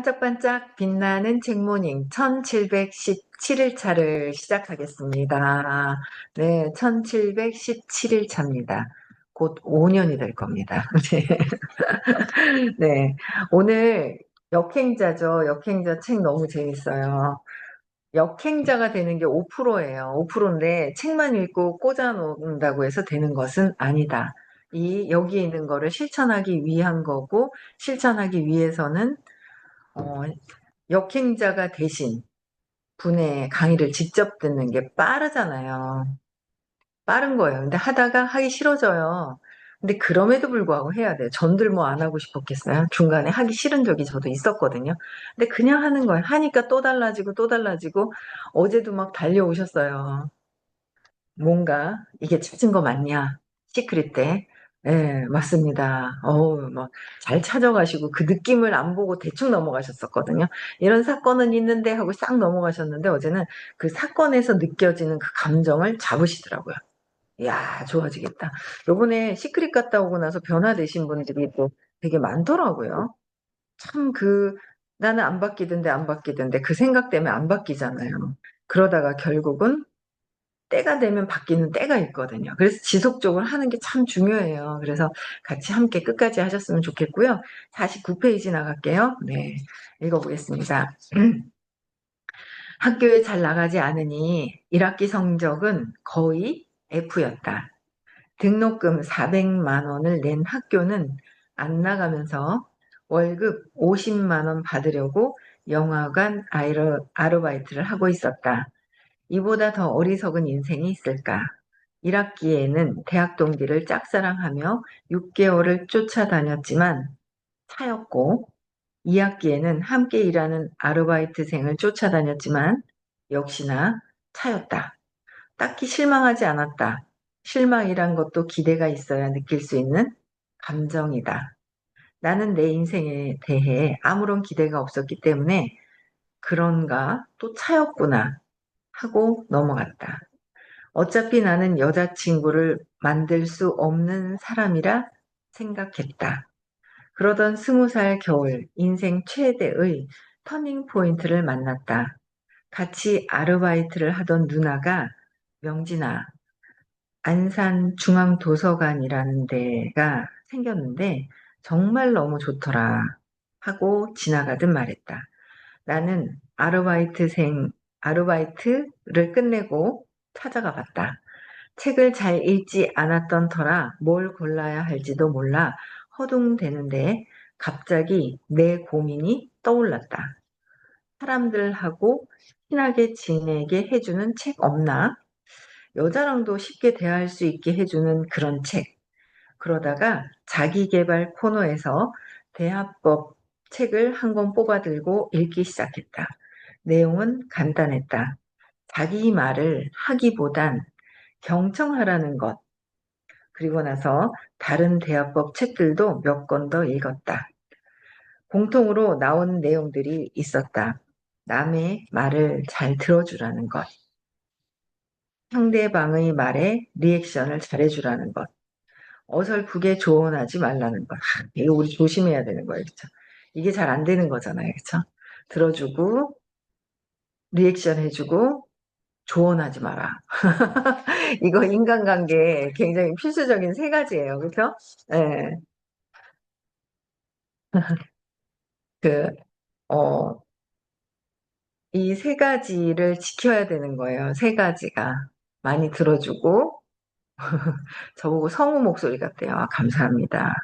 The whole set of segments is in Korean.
반짝반짝 빛나는 책모닝 1717일차를 시작하겠습니다. 네, 1717일차입니다. 곧 5년이 될 겁니다. 네. 네, 오늘 역행자죠. 역행자 책 너무 재밌어요. 역행자가 되는 게 5%예요. 5%인데 책만 읽고 꽂아 놓는다고 해서 되는 것은 아니다. 여기에 있는 거를 실천하기 위한 거고, 실천하기 위해서는 어, 역행자가 되신 분의 강의를 직접 듣는 게 빠르잖아요. 빠른 거예요. 근데 하다가 하기 싫어져요. 근데 그럼에도 불구하고 해야 돼요. 전들 뭐 안 하고 싶었겠어요? 중간에 하기 싫은 적이 저도 있었거든요. 근데 그냥 하는 거예요. 하니까 또 달라지고 또 달라지고 어제도 막 달려오셨어요. 뭔가 이게 찾은 거 맞냐? 시크릿 때. 예, 맞습니다. 어우, 막 잘 찾아가시고 그 느낌을 안 보고 대충 넘어가셨었거든요. 이런 사건은 있는데 하고 싹 넘어가셨는데 어제는 그 사건에서 느껴지는 그 감정을 잡으시더라고요. 이야, 좋아지겠다. 요번에 시크릿 갔다 오고 나서 변화되신 분들이 또 되게 많더라고요. 참 나는 안 바뀌던데 안 바뀌던데 그 생각 때문에 안 바뀌잖아요. 그러다가 결국은 때가 되면 바뀌는 때가 있거든요. 그래서 지속적으로 하는 게 참 중요해요. 그래서 같이 함께 끝까지 하셨으면 좋겠고요. 49페이지 나갈게요. 네, 읽어보겠습니다. 학교에 잘 나가지 않으니 1학기 성적은 거의 F였다. 등록금 400만 원을 낸 학교는 안 나가면서 월급 50만 원 받으려고 영화관 아르바이트를 하고 있었다. 이보다 더 어리석은 인생이 있을까? 1학기에는 대학 동기를 짝사랑하며 6개월을 쫓아다녔지만 차였고, 2학기에는 함께 일하는 아르바이트생을 쫓아다녔지만 역시나 차였다. 딱히 실망하지 않았다. 실망이란 것도 기대가 있어야 느낄 수 있는 감정이다. 나는 내 인생에 대해 아무런 기대가 없었기 때문에 그런가 또 차였구나 하고 넘어갔다. 어차피 나는 여자친구를 만들 수 없는 사람이라 생각했다. 그러던 20살 겨울 인생 최대의 터닝 포인트를 만났다. 같이 아르바이트를 하던 누나가 명진아, 안산중앙도서관이라는 데가 생겼는데 정말 너무 좋더라 하고 지나가듯 말했다. 나는 아르바이트를 끝내고 찾아가 봤다. 책을 잘 읽지 않았던 터라 뭘 골라야 할지도 몰라 허둥대는데 갑자기 내 고민이 떠올랐다. 사람들하고 친하게 지내게 해주는 책 없나? 여자랑도 쉽게 대화할 수 있게 해주는 그런 책. 그러다가 자기계발 코너에서 대화법 책을 한 권 뽑아 들고 읽기 시작했다. 내용은 간단했다. 자기 말을 하기보단 경청하라는 것. 그리고 나서 다른 대화법 책들도 몇 권 더 읽었다. 공통으로 나온 내용들이 있었다. 남의 말을 잘 들어주라는 것. 상대방의 말에 리액션을 잘해주라는 것. 어설프게 조언하지 말라는 것. 이거 우리 조심해야 되는 거예요. 그쵸? 이게 잘 안 되는 거잖아요. 그쵸? 들어주고, 리액션 해주고, 조언하지 마라. 이거 인간관계에 굉장히 필수적인 세 가지예요. 그쵸? 네. 그, 어, 이 세 가지를 지켜야 되는 거예요. 세 가지가. 많이 들어주고, 저보고 성우 목소리 같대요. 아, 감사합니다.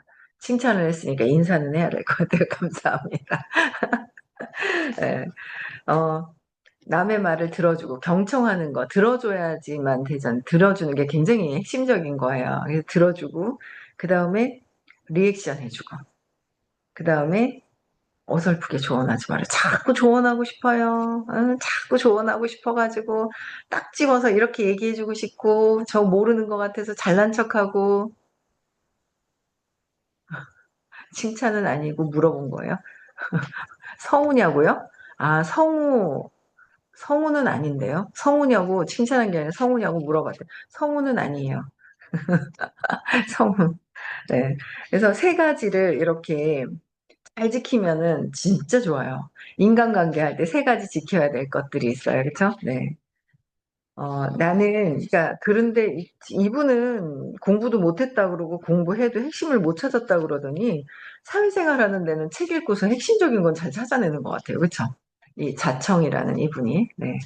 칭찬을 했으니까 인사는 해야 될 것 같아요. 감사합니다. 네. 어, 남의 말을 들어주고 경청하는 거 들어줘야지만 되잖아. 들어주는 게 굉장히 핵심적인 거예요. 그래서 들어주고 그 다음에 리액션 해주고 그 다음에 어설프게 조언하지 말아요. 자꾸 조언하고 싶어요. 자꾸 조언하고 싶어가지고 딱 집어서 이렇게 얘기해주고 싶고 저 모르는 것 같아서 잘난 척하고 칭찬은 아니고 물어본 거예요. 성우냐고요? 아, 성우는 아닌데요. 성우냐고 칭찬한 게 아니라 성우냐고 물어봤대요. 성우는 아니에요. 성우. 네. 그래서 세 가지를 이렇게 잘 지키면은 진짜 좋아요. 인간관계 할 때 세 가지 지켜야 될 것들이 있어요. 그렇죠? 네. 나는, 그러니까, 그런데 이분은 공부도 못했다 그러고 공부해도 핵심을 못 찾았다 그러더니 사회생활 하는 데는 책 읽고서 핵심적인 건 잘 찾아내는 것 같아요. 그렇죠? 이 자청이라는 이분이. 네.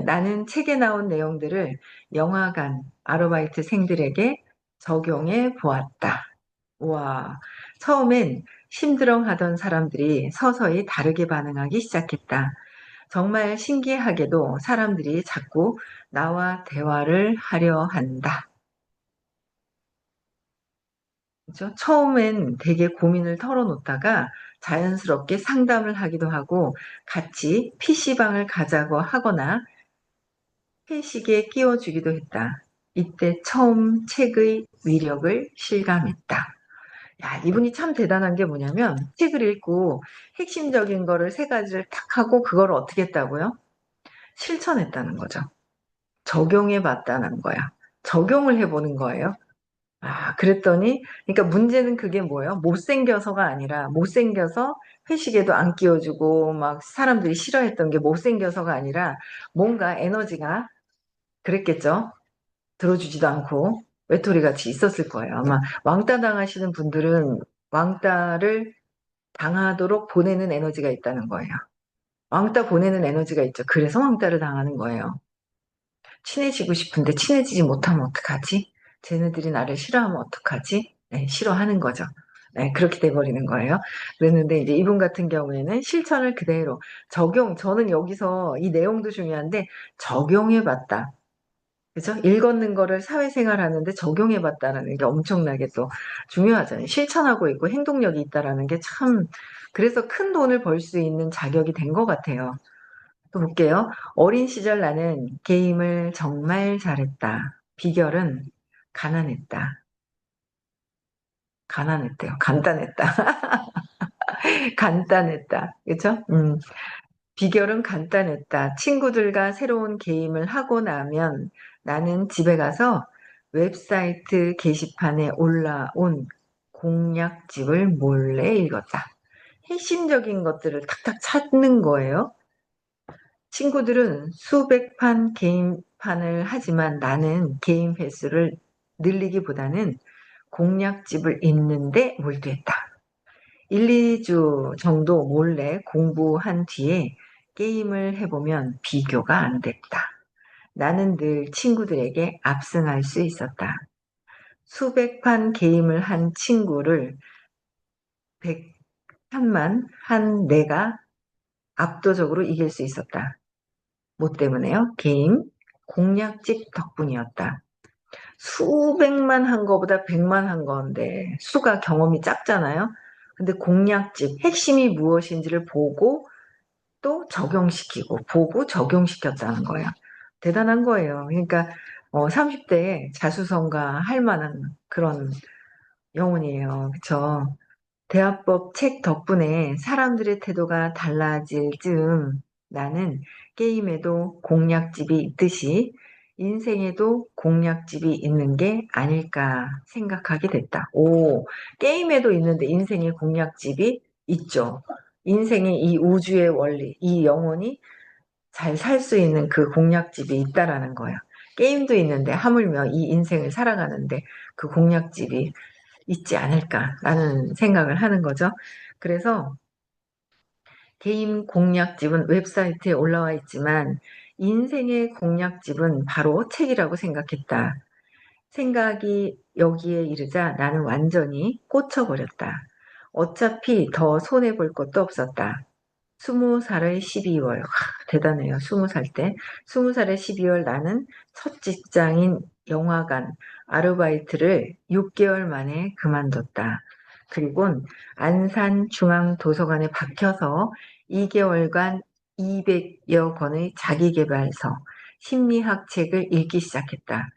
나는 책에 나온 내용들을 영화관 아르바이트생들에게 적용해 보았다. 와, 처음엔 심드렁하던 사람들이 서서히 다르게 반응하기 시작했다. 정말 신기하게도 사람들이 자꾸 나와 대화를 하려 한다. 그죠? 처음엔 되게 고민을 털어놓다가 자연스럽게 상담을 하기도 하고 같이 PC방을 가자고 하거나 회식에 끼워주기도 했다. 이때 처음 책의 위력을 실감했다. 야, 이분이 참 대단한 게 뭐냐면 책을 읽고 핵심적인 거를 세 가지를 탁 하고 그걸 어떻게 했다고요? 실천했다는 거죠. 적용해 봤다는 거야. 적용을 해보는 거예요. 아, 그랬더니, 그러니까 문제는 그게 뭐예요? 못생겨서가 아니라, 못생겨서 회식에도 안 끼워주고, 막 사람들이 싫어했던 게 못생겨서가 아니라, 뭔가 에너지가 그랬겠죠? 들어주지도 않고, 외톨이 같이 있었을 거예요. 아마 왕따 당하시는 분들은 왕따를 당하도록 보내는 에너지가 있다는 거예요. 왕따 보내는 에너지가 있죠. 그래서 왕따를 당하는 거예요. 친해지고 싶은데 친해지지 못하면 어떡하지? 쟤네들이 나를 싫어하면 어떡하지? 네, 싫어하는 거죠. 네, 그렇게 돼버리는 거예요. 그랬는데 이제 이분 같은 경우에는 실천을 그대로 저는 여기서 이 내용도 중요한데 적용해봤다. 그죠? 읽었는 거를 사회생활 하는데 적용해봤다라는 게 엄청나게 또 중요하잖아요. 실천하고 있고 행동력이 있다라는 게 참, 그래서 큰 돈을 벌 수 있는 자격이 된 것 같아요. 또 볼게요. 어린 시절 나는 게임을 정말 잘했다. 비결은 가난했다. 가난했대요. 간단했다. 간단했다. 그쵸? 비결은 간단했다. 친구들과 새로운 게임을 하고 나면 나는 집에 가서 웹사이트 게시판에 올라온 공략집을 몰래 읽었다. 핵심적인 것들을 탁탁 찾는 거예요. 친구들은 수백 판 게임판을 하지만 나는 게임 횟수를 늘리기보다는 공략집을 읽는데 몰두했다. 1, 2주 정도 몰래 공부한 뒤에 게임을 해보면 비교가 안 됐다. 나는 늘 친구들에게 압승할 수 있었다. 수백 판 게임을 한 친구를 100판만 한 내가 압도적으로 이길 수 있었다. 뭐 때문에요? 게임 공략집 덕분이었다. 수백만 한 거보다 백만 한 건데 수가 경험이 작잖아요. 근데 공략집 핵심이 무엇인지를 보고 또 적용시키고 보고 적용시켰다는 거예요. 대단한 거예요. 그러니까 30대에 자수성가할 만한 그런 영혼이에요. 그렇죠? 대화법 책 덕분에 사람들의 태도가 달라질 즈음 나는 게임에도 공략집이 있듯이 인생에도 공략집이 있는 게 아닐까 생각하게 됐다. 오, 게임에도 있는데 인생에 공략집이 있죠. 인생의 이 우주의 원리, 이 영혼이 잘 살 수 있는 그 공략집이 있다라는 거예요. 게임도 있는데 하물며 이 인생을 살아가는데 그 공략집이 있지 않을까라는 생각을 하는 거죠. 그래서 개인 공략집은 웹사이트에 올라와 있지만 인생의 공략집은 바로 책이라고 생각했다. 생각이 여기에 이르자 나는 완전히 꽂혀버렸다. 어차피 더 손해볼 것도 없었다. 20살의 12월. 대단해요. 20살 때. 20살의 12월 나는 첫 직장인 영화관 아르바이트를 6개월 만에 그만뒀다. 그리곤 안산중앙도서관에 박혀서 2개월간 200여 권의 자기계발서, 심리학 책을 읽기 시작했다.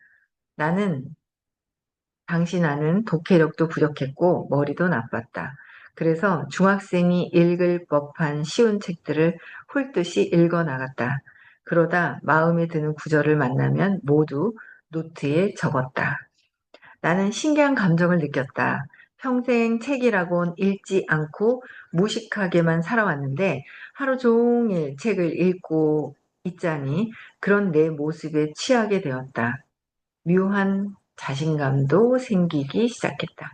당시 나는 독해력도 부족했고 머리도 나빴다. 그래서 중학생이 읽을 법한 쉬운 책들을 홀듯이 읽어 나갔다. 그러다 마음에 드는 구절을 만나면 모두 노트에 적었다. 나는 신기한 감정을 느꼈다. 평생 책이라곤 읽지 않고 무식하게만 살아왔는데 하루 종일 책을 읽고 있자니 그런 내 모습에 취하게 되었다. 묘한 자신감도 생기기 시작했다.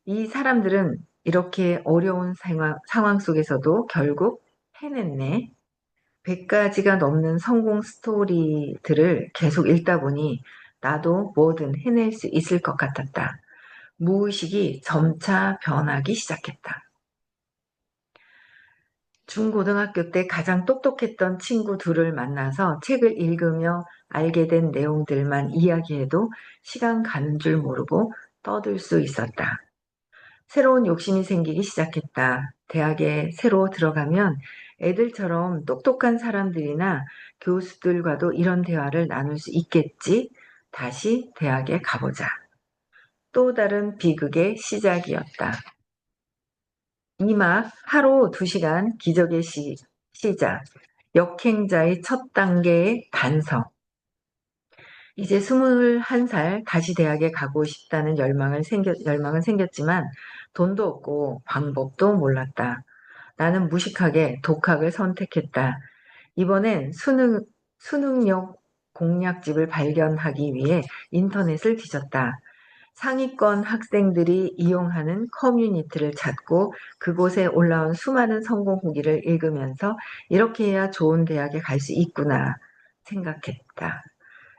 이 사람들은 이렇게 어려운 상황 속에서도 결국 해냈네. 100가지가 넘는 성공 스토리들을 계속 읽다 보니 나도 뭐든 해낼 수 있을 것 같았다. 무의식이 점차 변하기 시작했다. 중고등학교 때 가장 똑똑했던 친구 둘을 만나서 책을 읽으며 알게 된 내용들만 이야기해도 시간 가는 줄 모르고 떠들 수 있었다. 새로운 욕심이 생기기 시작했다. 대학에 새로 들어가면 애들처럼 똑똑한 사람들이나 교수들과도 이런 대화를 나눌 수 있겠지? 다시 대학에 가보자. 또 다른 비극의 시작이었다. 2막 하루 2시간 기적의 시작. 역행자의 첫 단계의 반성. 이제 21살 다시 대학에 가고 싶다는 열망은 생겼지만 돈도 없고 방법도 몰랐다. 나는 무식하게 독학을 선택했다. 이번엔 수능역 공략집을 발견하기 위해 인터넷을 뒤졌다. 상위권 학생들이 이용하는 커뮤니티를 찾고 그곳에 올라온 수많은 성공 후기를 읽으면서 이렇게 해야 좋은 대학에 갈 수 있구나 생각했다.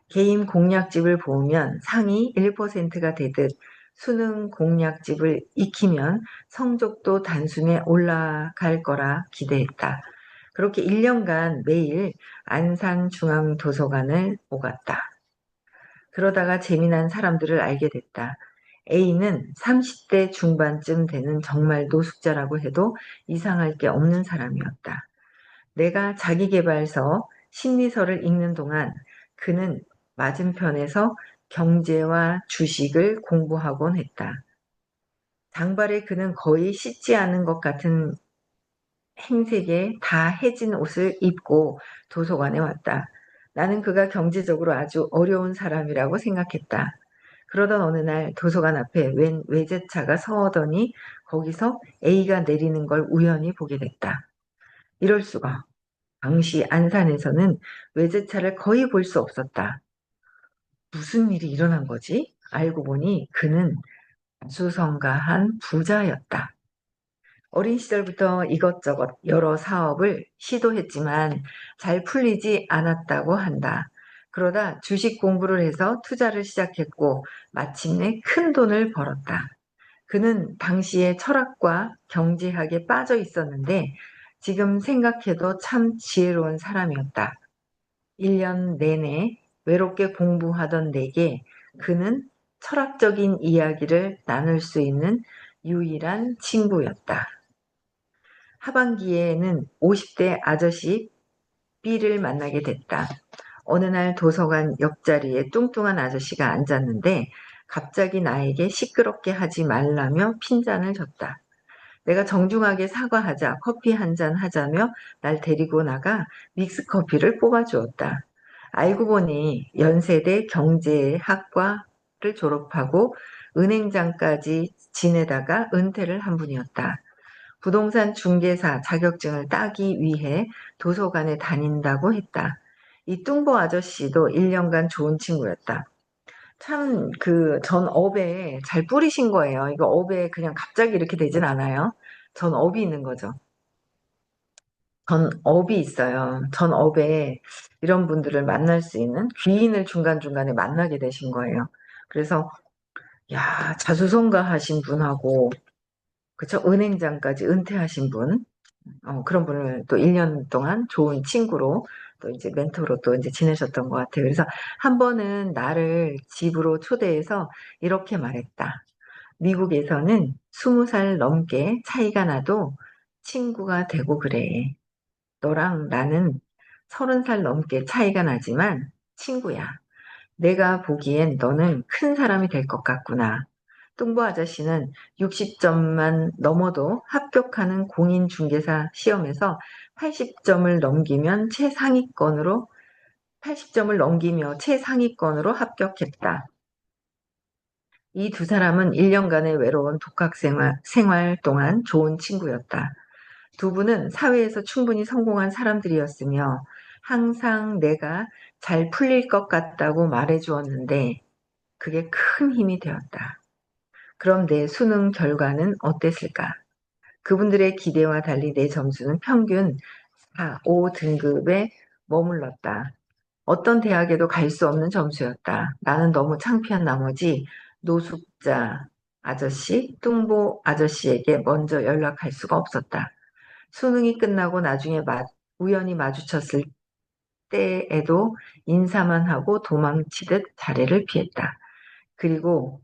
개인 공략집을 보면 상위 1%가 되듯 수능 공략집을 익히면 성적도 단숨에 올라갈 거라 기대했다. 그렇게 1년간 매일 안산중앙도서관을 오갔다. 그러다가 재미난 사람들을 알게 됐다. A는 30대 중반쯤 되는 정말 노숙자라고 해도 이상할 게 없는 사람이었다. 내가 자기계발서, 심리서를 읽는 동안 그는 맞은편에서 경제와 주식을 공부하곤 했다. 장발에 그는 거의 씻지 않은 것 같은 행색에 다 해진 옷을 입고 도서관에 왔다. 나는 그가 경제적으로 아주 어려운 사람이라고 생각했다. 그러던 어느 날 도서관 앞에 웬 외제차가 서더니 거기서 A가 내리는 걸 우연히 보게 됐다. 이럴 수가. 당시 안산에서는 외제차를 거의 볼 수 없었다. 무슨 일이 일어난 거지? 알고 보니 그는 수성가한 부자였다. 어린 시절부터 이것저것 여러 사업을 시도했지만 잘 풀리지 않았다고 한다. 그러다 주식 공부를 해서 투자를 시작했고 마침내 큰 돈을 벌었다. 그는 당시에 철학과 경제학에 빠져 있었는데 지금 생각해도 참 지혜로운 사람이었다. 1년 내내 외롭게 공부하던 내게 그는 철학적인 이야기를 나눌 수 있는 유일한 친구였다. 하반기에는 50대 아저씨 B를 만나게 됐다. 어느 날 도서관 옆자리에 뚱뚱한 아저씨가 앉았는데 갑자기 나에게 시끄럽게 하지 말라며 핀잔을 줬다. 내가 정중하게 사과하자 커피 한 잔 하자며 날 데리고 나가 믹스커피를 뽑아주었다. 알고 보니 연세대 경제학과를 졸업하고 은행장까지 지내다가 은퇴를 한 분이었다. 부동산 중개사 자격증을 따기 위해 도서관에 다닌다고 했다. 이 뚱보 아저씨도 1년간 좋은 친구였다. 참 그 전 업에 잘 뿌리신 거예요. 이거 업에 그냥 갑자기 이렇게 되진 않아요. 전 업이 있는 거죠. 전 업이 있어요. 전 업에 이런 분들을 만날 수 있는 귀인을 중간중간에 만나게 되신 거예요. 그래서 야, 자수성가하신 분하고 그쵸? 은행장까지 은퇴하신 분, 그런 분을 또 1년 동안 좋은 친구로 또 이제 멘토로 또 이제 지내셨던 것 같아요. 그래서 한 번은 나를 집으로 초대해서 이렇게 말했다. 미국에서는 20살 넘게 차이가 나도 친구가 되고 그래. 너랑 나는 30살 넘게 차이가 나지만 친구야. 내가 보기엔 너는 큰 사람이 될 것 같구나. 뚱보 아저씨는 60점만 넘어도 합격하는 공인중개사 시험에서 80점을 넘기면 최상위권으로 80점을 넘기며 최상위권으로 합격했다. 이 두 사람은 1년간의 외로운 생활 동안 좋은 친구였다. 두 분은 사회에서 충분히 성공한 사람들이었으며 항상 내가 잘 풀릴 것 같다고 말해 주었는데 그게 큰 힘이 되었다. 그럼 내 수능 결과는 어땠을까? 그분들의 기대와 달리 내 점수는 평균 4, 5등급에 머물렀다. 어떤 대학에도 갈 수 없는 점수였다. 나는 너무 창피한 나머지 노숙자 아저씨, 뚱보 아저씨에게 먼저 연락할 수가 없었다. 수능이 끝나고 나중에 우연히 마주쳤을 때에도 인사만 하고 도망치듯 자리를 피했다. 그리고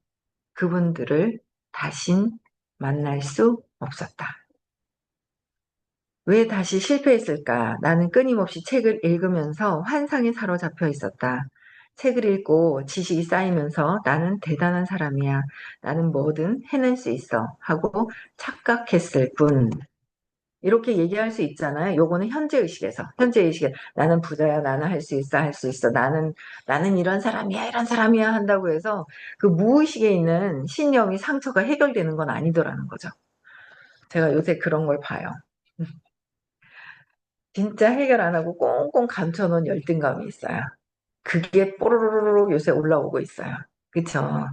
그분들을 다신 만날 수 없었다. 왜 다시 실패했을까? 나는 끊임없이 책을 읽으면서 환상에 사로잡혀 있었다. 책을 읽고 지식이 쌓이면서 나는 대단한 사람이야. 나는 뭐든 해낼 수 있어. 하고 착각했을 뿐. 이렇게 얘기할 수 있잖아요. 요거는 현재의식에서. 현재의식에 나는 부자야. 나는 할 수 있어. 할 수 있어. 나는 이런 사람이야. 이런 사람이야. 한다고 해서 그 무의식에 있는 신념이 상처가 해결되는 건 아니더라는 거죠. 제가 요새 그런 걸 봐요. 진짜 해결 안 하고 꽁꽁 감춰놓은 열등감이 있어요. 그게 뽀로로로로 요새 올라오고 있어요. 그쵸?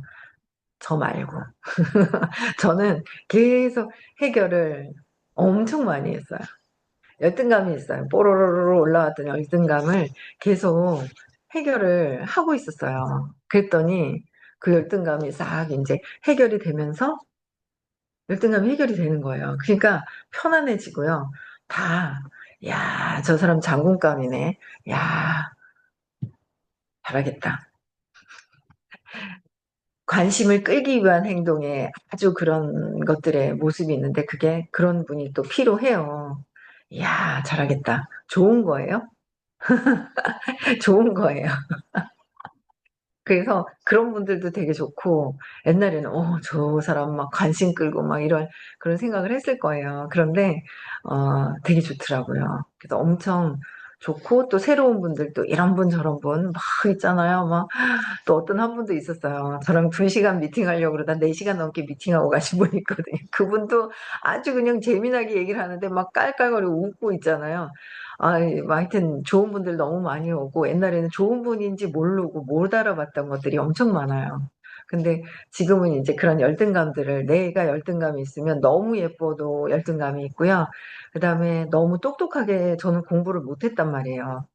저 말고. 저는 계속 해결을 엄청 많이 했어요. 열등감이 있어요. 뽀로로로 올라왔던 열등감을 계속 해결을 하고 있었어요. 그랬더니 그 열등감이 싹 이제 해결이 되면서 열등감이 해결이 되는 거예요. 그러니까 편안해지고요. 다, 야, 저 사람 장군감이네. 야, 잘하겠다. 관심을 끌기 위한 행동에 아주 그런 것들의 모습이 있는데 그게 그런 분이 또 필요해요. 이야, 잘하겠다. 좋은 거예요? 좋은 거예요. 그래서 그런 분들도 되게 좋고 옛날에는 저 사람 막 관심 끌고 막 이런 그런 생각을 했을 거예요. 그런데 되게 좋더라고요. 그래서 엄청 좋고 또 새로운 분들도 이런 분 저런 분 막 있잖아요. 막 또 어떤 한 분도 있었어요. 저랑 2시간 미팅하려고 그러다 4시간 넘게 미팅하고 가신 분이 있거든요. 그분도 아주 그냥 재미나게 얘기를 하는데 막 깔깔거리고 웃고 있잖아요. 뭐 하여튼 좋은 분들 너무 많이 오고 옛날에는 좋은 분인지 모르고 못 알아봤던 것들이 엄청 많아요. 근데 지금은 이제 그런 열등감들을 내가 열등감이 있으면 너무 예뻐도 열등감이 있고요. 그다음에 너무 똑똑하게 저는 공부를 못했단 말이에요.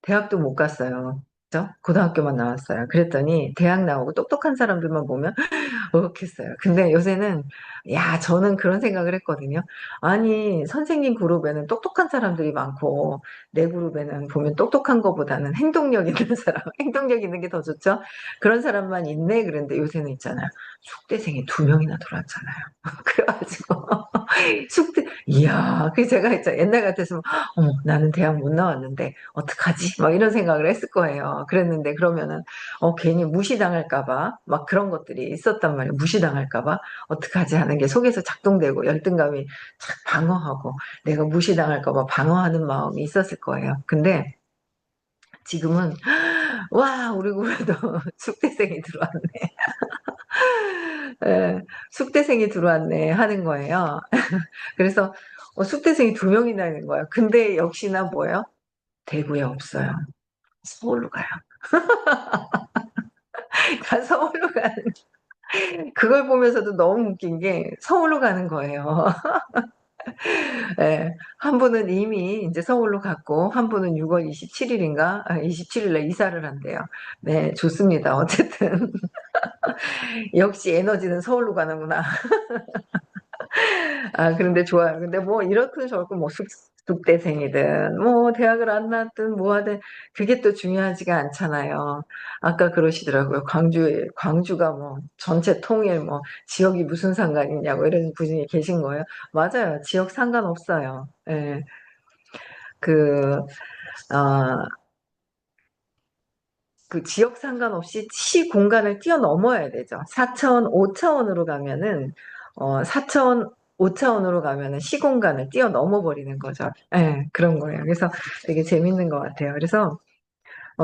대학도 못 갔어요. 그죠? 고등학교만 나왔어요. 그랬더니 대학 나오고 똑똑한 사람들만 보면 그렇겠어요. 근데 요새는 저는 그런 생각을 했거든요. 아니 선생님 그룹에는 똑똑한 사람들이 많고 내 그룹에는 보면 똑똑한 것보다는 행동력 있는 사람, 행동력 있는 게 더 좋죠. 그런 사람만 있네. 그런데 요새는 있잖아요. 숙대생이 2명이나 들어왔잖아요. 그래가지고 이야, 그 제가 했죠. 옛날 같았으면 어머 나는 대학 못 나왔는데 어떡하지? 막 이런 생각을 했을 거예요. 그랬는데 그러면은 괜히 무시당할까봐 막 그런 것들이 있었단 말이에요. 무시당할까봐 어떡하지 하는 게 속에서 작동되고 열등감이 착 방어하고 내가 무시당할까봐 방어하는 마음이 있었을 거예요. 근데 지금은 와 우리 굴에도 숙대생이 들어왔네. 예, 숙대생이 들어왔네 하는 거예요. 그래서 숙대생이 2명이나 있는 거예요. 근데 역시나 뭐예요? 대구에 없어요. 서울로 가요. 서울로 가는 그걸 보면서도 너무 웃긴 게 서울로 가는 거예요. 예. 한 분은 이미 이제 서울로 갔고 한 분은 6월 27일인가 27일 날 이사를 한대요. 네, 좋습니다. 어쨌든 역시 에너지는 서울로 가는구나. 그런데 좋아요. 근데 뭐 이렇든 저렇든 뭐 숙대생이든 뭐 대학을 안 나왔든 뭐 하든 그게 또 중요하지가 않잖아요. 아까 그러시더라고요. 광주가 뭐 전체 통일 뭐 지역이 무슨 상관이냐고 이런 분이 계신 거예요. 맞아요. 지역 상관없어요. 예. 그, 어, 그 지역 상관없이 시 공간을 뛰어넘어야 되죠. 4차원, 5차원으로 가면은, 4차원, 5차원으로 가면은 시 공간을 뛰어넘어 버리는 거죠. 예, 그런 거예요. 그래서 되게 재밌는 것 같아요. 그래서,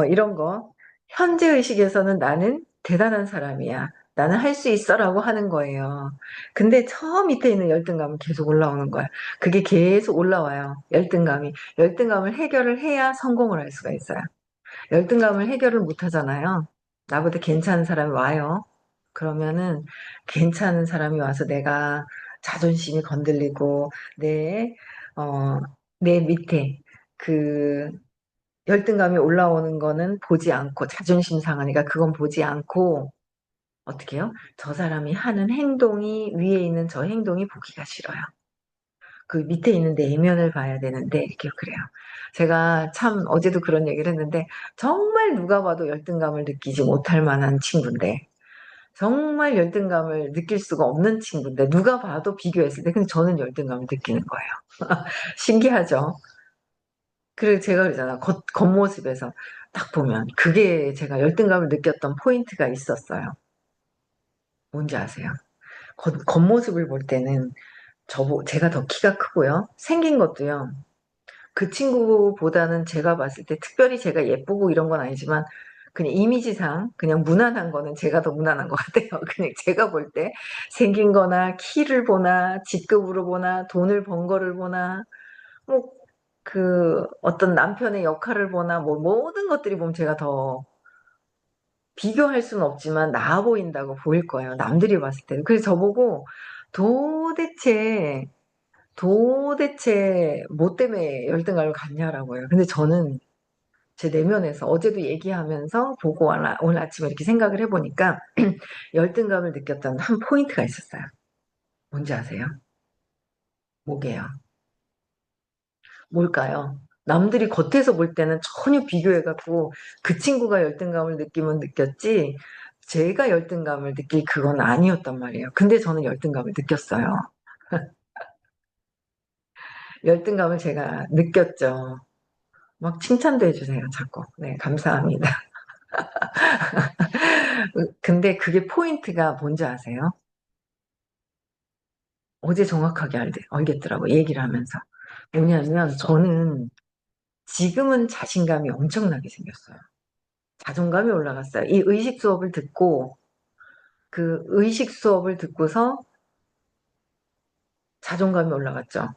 이런 거, 현재 의식에서는 나는 대단한 사람이야. 나는 할 수 있어라고 하는 거예요. 근데 저 밑에 있는 열등감은 계속 올라오는 거야. 그게 계속 올라와요. 열등감이. 열등감을 해결을 해야 성공을 할 수가 있어요. 열등감을 해결을 못 하잖아요. 나보다 괜찮은 사람이 와요. 그러면은 괜찮은 사람이 와서 내가 자존심이 건들리고 어, 내 밑에 그 열등감이 올라오는 거는 보지 않고 자존심 상하니까 그건 보지 않고 어떻게 해요? 저 사람이 하는 행동이 위에 있는 저 행동이 보기가 싫어요. 그 밑에 있는 내면을 봐야 되는데 이렇게 그래요. 제가 참 어제도 그런 얘기를 했는데 정말 누가 봐도 열등감을 느끼지 못할 만한 친구인데 정말 열등감을 느낄 수가 없는 친구인데 누가 봐도 비교했을 때 근데 저는 열등감을 느끼는 거예요. 신기하죠? 그리고 제가 그러잖아. 겉모습에서 딱 보면 그게 제가 열등감을 느꼈던 포인트가 있었어요. 뭔지 아세요? 겉모습을 볼 때는 제가 더 키가 크고요. 생긴 것도요. 그 친구보다는 제가 봤을 때 특별히 제가 예쁘고 이런 건 아니지만 그냥 이미지상 그냥 무난한 거는 제가 더 무난한 것 같아요. 그냥 제가 볼 때 생긴 거나 키를 보나 직급으로 보나 돈을 번 거를 보나 뭐 그 어떤 남편의 역할을 보나 뭐 모든 것들이 보면 제가 더 비교할 수는 없지만 나아 보인다고 보일 거예요. 남들이 봤을 때는. 그래서 저보고 도대체 뭐 때문에 열등감을 갖냐라고요. 근데 저는 제 내면에서 어제도 얘기하면서 보고 오늘 아침에 이렇게 생각을 해보니까 열등감을 느꼈던 한 포인트가 있었어요. 뭔지 아세요? 뭐게요? 뭘까요? 남들이 겉에서 볼 때는 전혀 비교해갖고 그 친구가 열등감을 느끼면 느꼈지 제가 열등감을 느낄 그건 아니었단 말이에요. 근데 저는 열등감을 느꼈어요. 열등감을 제가 느꼈죠. 막 칭찬도 해주세요, 자꾸. 네, 감사합니다. 근데 그게 포인트가 뭔지 아세요? 어제 정확하게 알겠더라고, 얘기를 하면서. 뭐냐면, 저는 지금은 자신감이 엄청나게 생겼어요. 자존감이 올라갔어요. 이 의식 수업을 듣고, 그 의식 수업을 듣고서 자존감이 올라갔죠.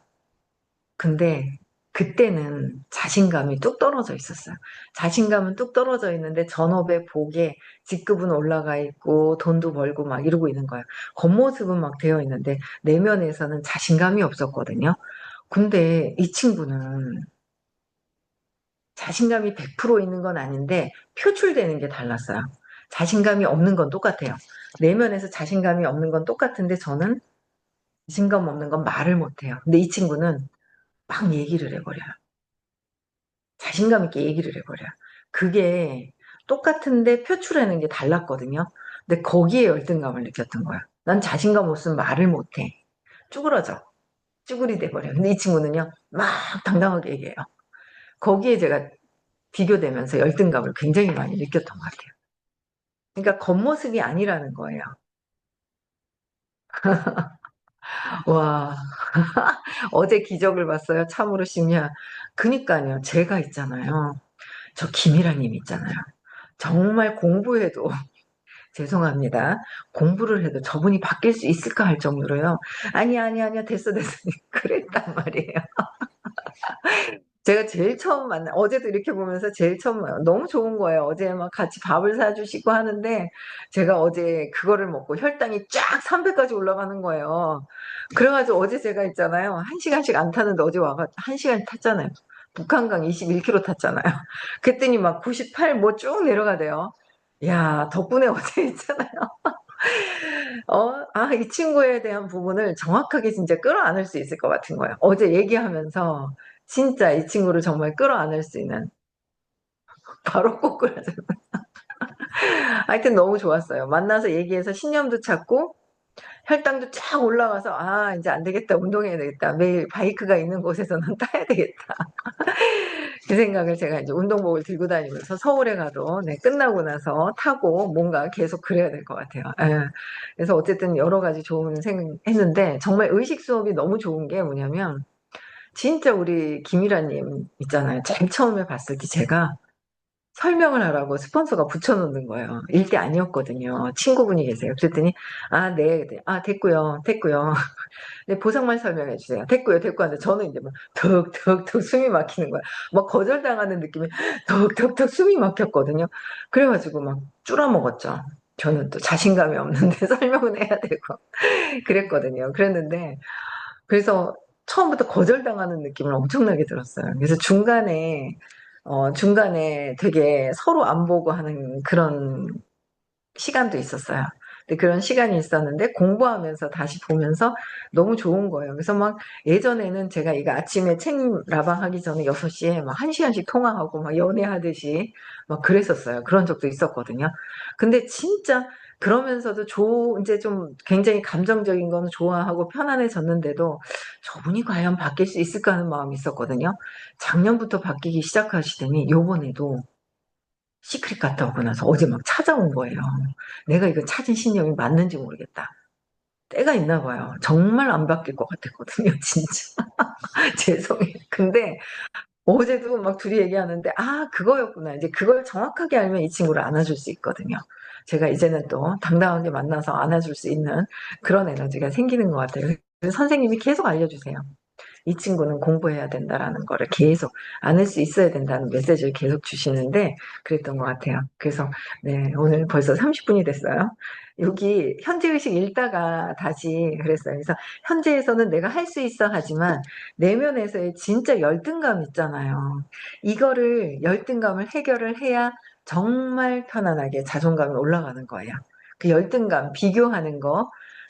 근데 그때는 자신감이 뚝 떨어져 있었어요. 자신감은 뚝 떨어져 있는데 전업에 복에 직급은 올라가 있고 돈도 벌고 막 이러고 있는 거예요. 겉모습은 막 되어 있는데 내면에서는 자신감이 없었거든요. 근데 이 친구는 자신감이 100% 있는 건 아닌데 표출되는 게 달랐어요. 자신감이 없는 건 똑같아요. 내면에서 자신감이 없는 건 똑같은데 저는 자신감 없는 건 말을 못해요. 근데 이 친구는 막 얘기를 해버려요. 자신감 있게 얘기를 해버려요. 그게 똑같은데 표출하는 게 달랐거든요. 근데 거기에 열등감을 느꼈던 거야. 난 자신감 없으면 말을 못해. 쭈그러져. 쭈그리 돼버려. 근데 이 친구는요, 막 당당하게 얘기해요. 거기에 제가 비교되면서 열등감을 굉장히 많이 느꼈던 것 같아요. 그러니까 겉모습이 아니라는 거예요. 와, 어제 기적을 봤어요. 참으로 심야. 그니까요, 제가 있잖아요. 저 김이라님 있잖아요. 정말 공부해도 죄송합니다. 공부를 해도 저분이 바뀔 수 있을까 할 정도로요. 아니야, 됐어. 그랬단 말이에요. 제가 제일 처음 어제도 이렇게 보면서 제일 처음, 너무 좋은 거예요. 어제 막 같이 밥을 사주시고 하는데, 제가 어제 그거를 먹고 혈당이 쫙 300까지 올라가는 거예요. 그래가지고 어제 제가 있잖아요. 1시간씩 안 타는데 어제 와가 1시간 탔잖아요. 북한강 21km 탔잖아요. 그랬더니 막 98 뭐 쭉 내려가대요. 야, 덕분에 어제 있잖아요. 이 친구에 대한 부분을 정확하게 진짜 끌어안을 수 있을 것 같은 거예요. 어제 얘기하면서 진짜 이 친구를 정말 끌어안을 수 있는 바로 꼬꾸라져. 하여튼 너무 좋았어요. 만나서 얘기해서 신념도 찾고 혈당도 쫙 올라와서 이제 안 되겠다. 운동해야 되겠다. 매일 바이크가 있는 곳에서는 타야 되겠다. 그 생각을 제가 이제 운동복을 들고 다니면서 서울에 가도 네, 끝나고 나서 타고 뭔가 계속 그래야 될 것 같아요. 예. 그래서 어쨌든 여러 가지 좋은 생각했는데 정말 의식 수업이 너무 좋은 게 뭐냐면 진짜 우리 김일아님 있잖아요. 제일 처음에 봤을 때 제가 설명을 하라고 스폰서가 붙여놓는 거예요. 일대 아니었거든요. 친구분이 계세요. 그랬더니, 아, 네. 그랬더니, 아, 됐고요. 됐고요. 네, 보상만 설명해 주세요. 됐고요. 됐고 하는데 저는 이제 막 턱턱턱 숨이 막히는 거야. 막 거절당하는 느낌이 턱턱턱 숨이 막혔거든요. 그래가지고 막 쭈러먹었죠. 저는 또 자신감이 없는데 설명은 해야 되고 그랬거든요. 그랬는데 그래서 처음부터 거절당하는 느낌을 엄청나게 들었어요. 그래서 중간에 되게 서로 안 보고 하는 그런 시간도 있었어요. 근데 그런 시간이 있었는데 공부하면서 다시 보면서 너무 좋은 거예요. 그래서 막 예전에는 제가 이거 아침에 책 라방 하기 전에 6시에 막 1시간씩 통화하고 막 연애하듯이 막 그랬었어요. 그런 적도 있었거든요. 근데 진짜 그러면서도 이제 좀 굉장히 감정적인 거는 좋아하고 편안해졌는데도 저분이 과연 바뀔 수 있을까 하는 마음이 있었거든요. 작년부터 바뀌기 시작하시더니 요번에도 시크릿 갔다 오고 나서 어제 막 찾아온 거예요. 내가 이거 찾은 신념이 맞는지 모르겠다. 때가 있나 봐요. 정말 안 바뀔 것 같았거든요, 진짜. 죄송해요. 근데 어제도 막 둘이 얘기하는데, 아, 그거였구나. 이제 그걸 정확하게 알면 이 친구를 안아줄 수 있거든요. 제가 이제는 또 당당하게 만나서 안아줄 수 있는 그런 에너지가 생기는 것 같아요. 그래서 선생님이 계속 알려주세요. 이 친구는 공부해야 된다라는 거를 계속 안을 수 있어야 된다는 메시지를 계속 주시는데 그랬던 것 같아요. 그래서 네, 오늘 벌써 30분이 됐어요. 여기 현재의식 읽다가 다시 그랬어요. 그래서 현재에서는 내가 할 수 있어 하지만 내면에서의 진짜 열등감 있잖아요. 이거를 열등감을 해결을 해야 정말 편안하게 자존감이 올라가는 거예요. 그 열등감 비교하는 거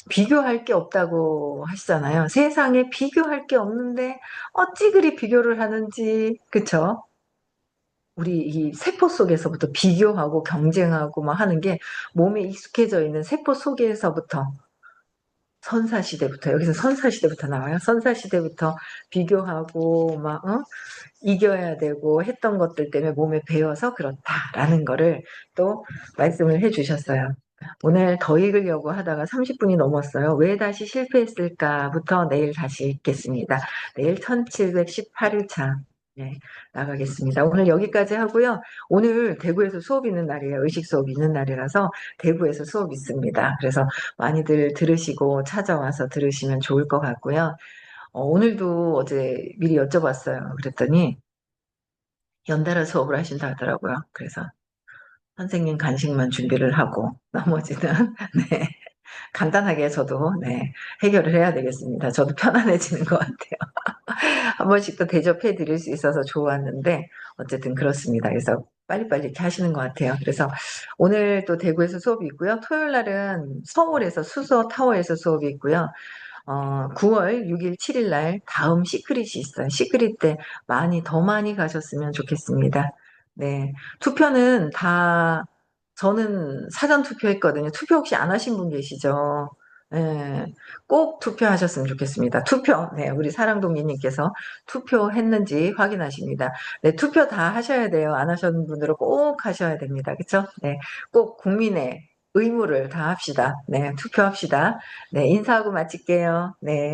비교할 게 없다고 하시잖아요. 세상에 비교할 게 없는데 어찌 그리 비교를 하는지, 그쵸? 우리 이 세포 속에서부터 비교하고 경쟁하고 막 하는 게 몸에 익숙해져 있는 세포 속에서부터 선사시대부터, 여기서 선사시대부터 나와요. 선사시대부터 비교하고 막, 이겨야 되고 했던 것들 때문에 몸에 배어서 그렇다라는 거를 또 말씀을 해 주셨어요. 오늘 더 읽으려고 하다가 30분이 넘었어요. 왜 다시 실패했을까부터 내일 다시 읽겠습니다. 내일 1718일차 나가겠습니다. 오늘 여기까지 하고요. 오늘 대구에서 수업 있는 날이에요. 의식 수업 있는 날이라서 대구에서 수업 있습니다. 그래서 많이들 들으시고 찾아와서 들으시면 좋을 것 같고요. 오늘도 어제 미리 여쭤봤어요. 그랬더니 연달아 수업을 하신다 하더라고요. 그래서 선생님 간식만 준비를 하고 나머지는 네, 간단하게 저도 네, 해결을 해야 되겠습니다. 저도 편안해지는 것 같아요. 한 번씩 또 대접해 드릴 수 있어서 좋았는데 어쨌든 그렇습니다. 그래서 빨리빨리 이렇게 하시는 것 같아요. 그래서 오늘 또 대구에서 수업이 있고요. 토요일 날은 서울에서 수서 타워에서 수업이 있고요. 9월 6일, 7일 날 다음 시크릿이 있어요. 시크릿 때 더 많이 가셨으면 좋겠습니다. 네. 투표는 저는 사전 투표했거든요. 투표 혹시 안 하신 분 계시죠? 네. 꼭 투표하셨으면 좋겠습니다. 네. 우리 사랑동기님께서 투표했는지 확인하십니다. 네. 투표 다 하셔야 돼요. 안 하셨는 분들은 꼭 하셔야 됩니다. 그쵸? 네. 꼭 국민의 의무를 다합시다. 네. 투표합시다. 네. 인사하고 마칠게요. 네.